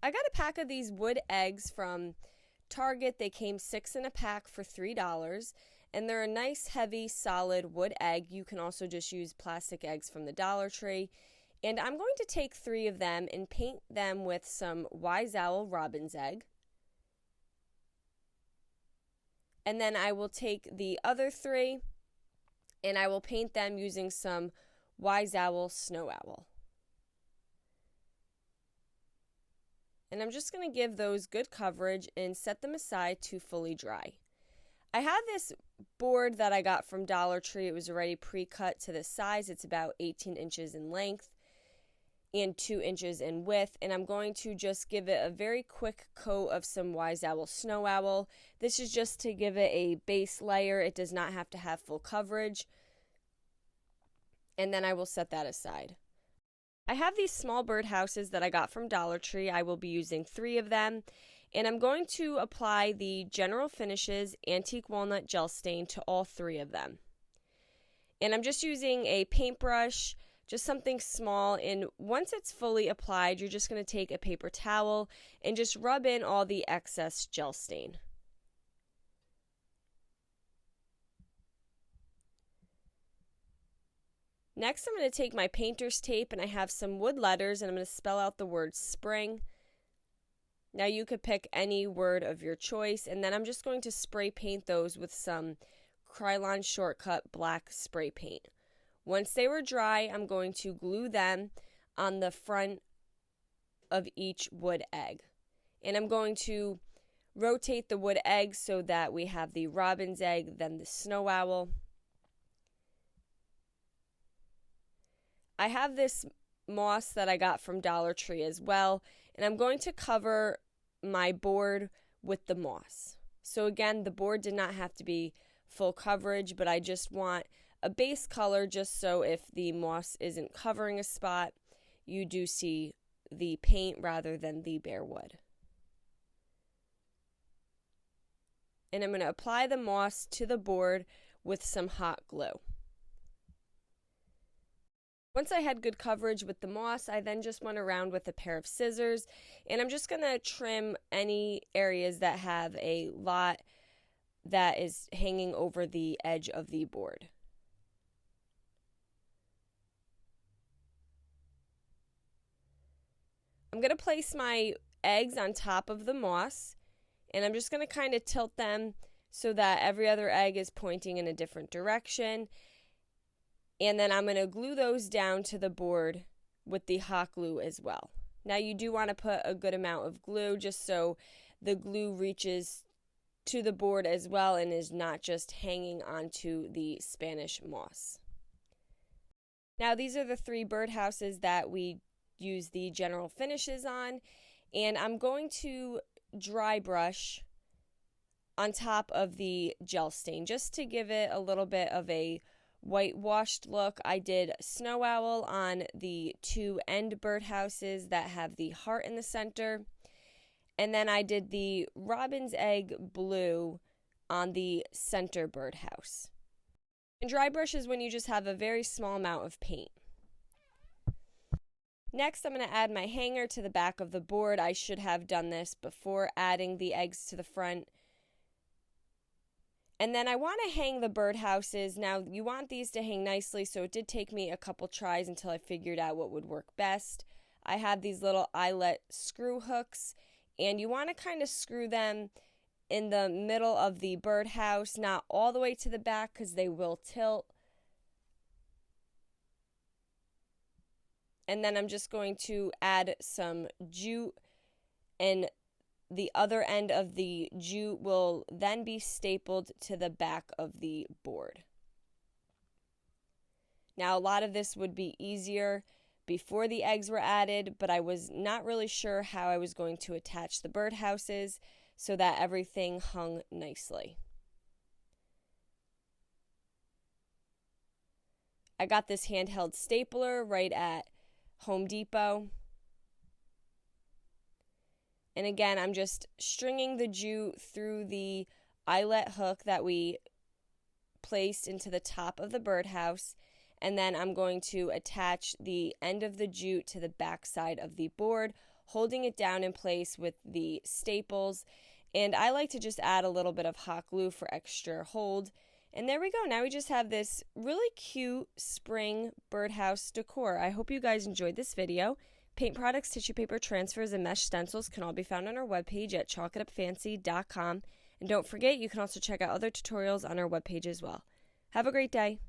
I got a pack of these wood eggs from Target. They came 6 in a pack for $3, and they're a nice, heavy, solid wood egg. You can also just use plastic eggs from the Dollar Tree. And I'm going to take 3 of them and paint them with some Wise Owl robin's egg. And then I will take the other 3 and I will paint them using some Wise Owl snow owl. And I'm just going to give those good coverage and set them aside to fully dry. I have this board that I got from Dollar Tree. It was already pre-cut to this size. It's about 18 inches in length and 2 inches in width. And I'm going to just give it a very quick coat of some Wise Owl Snow Owl. This is just to give it a base layer. It does not have to have full coverage. And then I will set that aside. I have these small birdhouses that I got from Dollar Tree. I will be using 3 of them. And I'm going to apply the General Finishes Antique Walnut Gel Stain to all 3 of them. And I'm just using a paintbrush, just something small. And once it's fully applied, you're just going to take a paper towel and just rub in all the excess gel stain. Next, I'm going to take my painter's tape and I have some wood letters and I'm going to spell out the word spring. Now you could pick any word of your choice, and then I'm just going to spray paint those with some Krylon Shortcut black spray paint. Once they were dry, I'm going to glue them on the front of each wood egg. And I'm going to rotate the wood egg so that we have the robin's egg, then the snow owl. I have this moss that I got from Dollar Tree as well, and I'm going to cover my board with the moss. So again, the board did not have to be full coverage, but I just want a base color just so if the moss isn't covering a spot, you do see the paint rather than the bare wood. And I'm going to apply the moss to the board with some hot glue. Once I had good coverage with the moss, I then just went around with a pair of scissors, and I'm just going to trim any areas that have a lot that is hanging over the edge of the board. I'm going to place my eggs on top of the moss, and I'm just going to kind of tilt them so that every other egg is pointing in a different direction. And then I'm going to glue those down to the board with the hot glue as well. Now you do want to put a good amount of glue just so the glue reaches to the board as well and is not just hanging onto the Spanish moss. Now these are the 3 birdhouses that we use the general finishes on, and I'm going to dry brush on top of the gel stain just to give it a little bit of a whitewashed look. I did snow owl on the 2 end birdhouses that have the heart in the center, and then I did the robin's egg blue on the center birdhouse. And dry brush is when you just have a very small amount of paint. Next, I'm going to add my hanger to the back of the board. I should have done this before adding the eggs to the front. And then I want to hang the birdhouses. Now, you want these to hang nicely, so it did take me a couple tries until I figured out what would work best. I have these little eyelet screw hooks, and you want to kind of screw them in the middle of the birdhouse, not all the way to the back because they will tilt. And then I'm just going to add some jute, and the other end of the jute will then be stapled to the back of the board. Now, a lot of this would be easier before the eggs were added, but I was not really sure how I was going to attach the birdhouses so that everything hung nicely. I got this handheld stapler right at Home Depot. And again, I'm just stringing the jute through the eyelet hook that we placed into the top of the birdhouse. And then I'm going to attach the end of the jute to the back side of the board, holding it down in place with the staples. And I like to just add a little bit of hot glue for extra hold. And there we go. Now we just have this really cute spring birdhouse decor. I hope you guys enjoyed this video. Paint products, tissue paper transfers, and mesh stencils can all be found on our webpage at chalkitupfancy.com. And don't forget, you can also check out other tutorials on our webpage as well. Have a great day.